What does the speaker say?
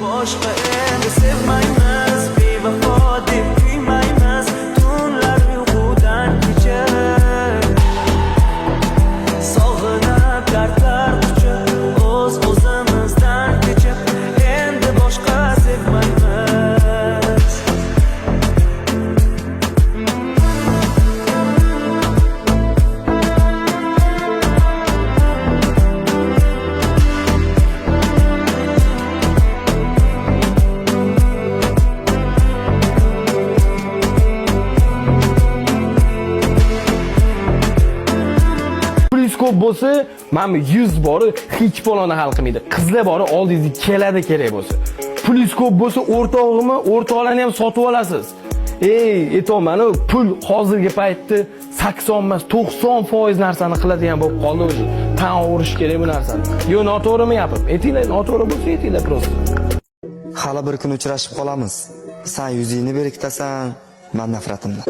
boshqa endi sevmaymiz, bevafo deb kuymaymiz, tunlar uyqudan kechib sog'inib dardlar quchib, o'zimizdan kechib endi boshqa sevmaymiz. Ko'p bo'lsa, mana 100 bori hech bolani hal qilmaydi. Qizlar bori oldingizga keladi kerak bo'lsa. Pulingiz ko'p bo'lsa, o'rtoqlarni ham sotib olasiz. Aytolman, pul hozirgi paytda 80 emas, 90% narsani qiladigan bo'lib qoldi o'zi. Tan o'rish kerak bu narsani. Yo, noto'g'rimi gapim? Aytinglar, noto'g'ri bo'lsa aytinglar prosta. Hali bir kun uchrashib qolamiz. Sen yuzingni berkitasan, men nafratimdan.